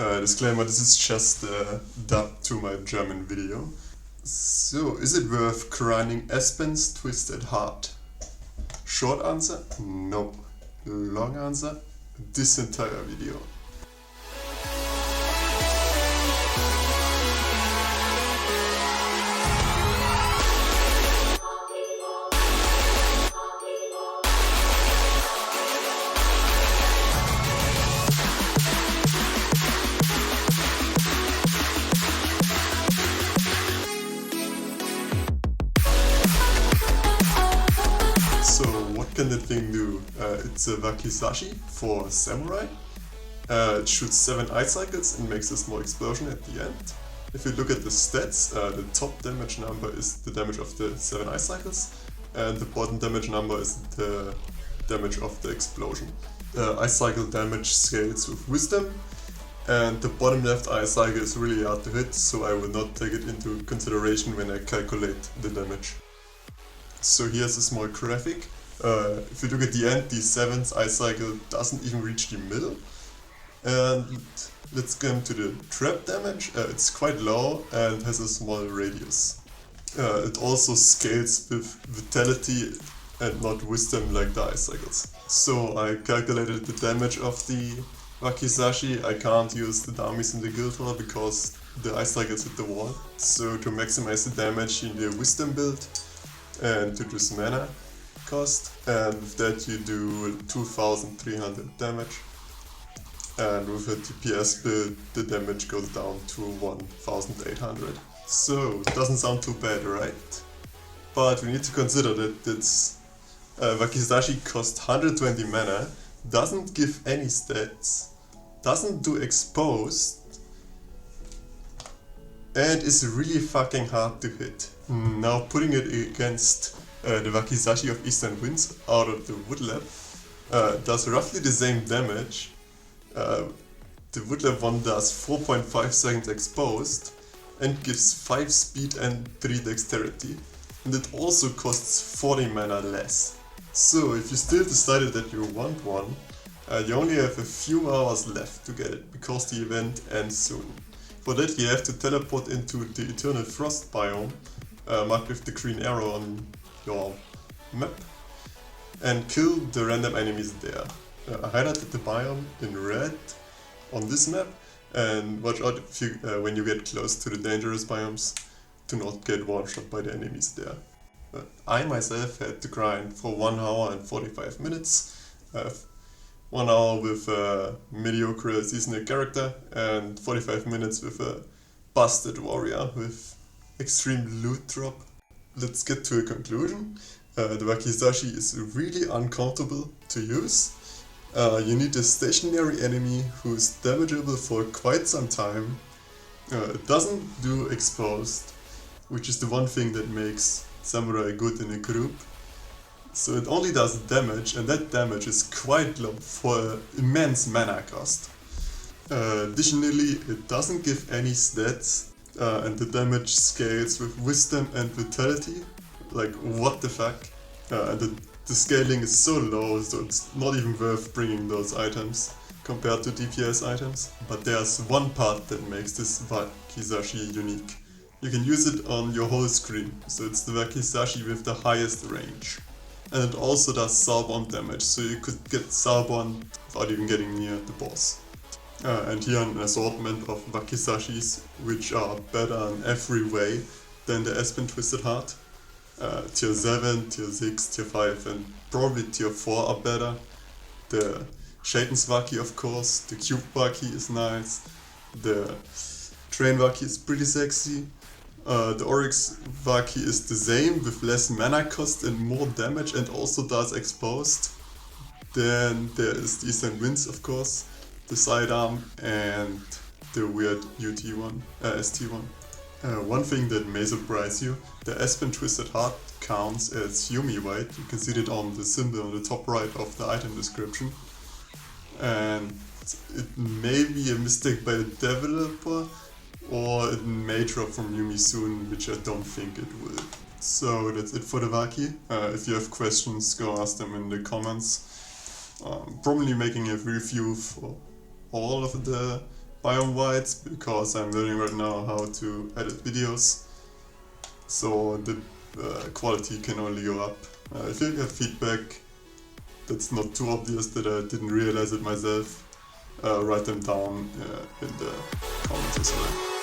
Disclaimer, this is just a dub to my German video. So, is it worth grinding Espen's Twisted Heart? Short answer, no. Long answer, this entire video. So what can the thing do? It's a Wakizashi for Samurai. It shoots 7 ice cycles and makes a small explosion at the end. If you look at the stats, the top damage number is the damage of the 7 ice cycles, and the bottom damage number is the damage of the explosion. The ice cycle damage scales with wisdom, and the bottom left ice cycle is really hard to hit, so I will not take it into consideration when I calculate the damage. So here's a small graphic. If you look at the end, the 7th ice cycle doesn't even reach the middle. And let's get into the trap damage. It's quite low and has a small radius. It also scales with vitality and not wisdom like the ice cycles. So I calculated the damage of the Wakizashi. I can't use the dummies in the guild hall because the ice cycles hit the wall. So to maximize the damage you need a wisdom build and to reduce mana cost, and with that you do 2300 damage, and with a DPS build the damage goes down to 1800. So it doesn't sound too bad, right? But we need to consider that it's Wakizashi costs 120 mana, doesn't give any stats, doesn't do exposed, and is really fucking hard to hit. Now putting it against the Wakizashi of Eastern Winds out of the Woodlap does roughly the same damage. The Woodlap one does 4.5 seconds exposed and gives 5 speed and 3 dexterity. And it also costs 40 mana less. So if you still decided that you want one, you only have a few hours left to get it because the event ends soon. For that you have to teleport into the Eternal Frost biome, marked with the green arrow on your map, and kill the random enemies there. I highlighted the biome in red on this map, and watch out if you, when you get close to the dangerous biomes, to not get one-shot by the enemies there. I myself had to grind for 1 hour and 45 minutes. 1 hour with a mediocre seasonal character and 45 minutes with a busted warrior with extreme loot drop. Let's get to a conclusion. The Wakizashi is really uncomfortable to use. You need a stationary enemy who is damageable for quite some time. It doesn't do exposed, which is the one thing that makes Samurai good in a group. So it only does damage, and that damage is quite low for immense mana cost. Additionally, it doesn't give any stats, and the damage scales with wisdom and vitality. Like, what the fuck? And the scaling is so low, so it's not even worth bringing those items compared to DPS items. But there's one part that makes this Wakizashi unique. You can use it on your whole screen, so it's the Wakizashi with the highest range. And it also does soulbound damage, so you could get soulbound without even getting near the boss. And here an assortment of Wakizashis, which are better in every way than the Espen Twisted Heart. Tier 7, Tier 6, Tier 5 and probably Tier 4 are better. The Shaden's Waki of course, the Cube Waki is nice, the Train Waki is pretty sexy. The Oryx Waki is the same with less mana cost and more damage and also does exposed. Then there is the Eastern Winds of course, the sidearm and the weird UT one, ST one. One thing that may surprise you, the Espen Twisted Heart counts as Yumi White. You can see it on the symbol on the top right of the item description. And it may be a mistake by the developer, or it may drop from Yumi soon, which I don't think it will. So that's it for the Waki. If you have questions, go ask them in the comments. Probably making a review for all of the Biome whites because I'm learning right now how to edit videos, so the quality can only go up. If you have feedback that's not too obvious that I didn't realize it myself, write them down in the comments as well.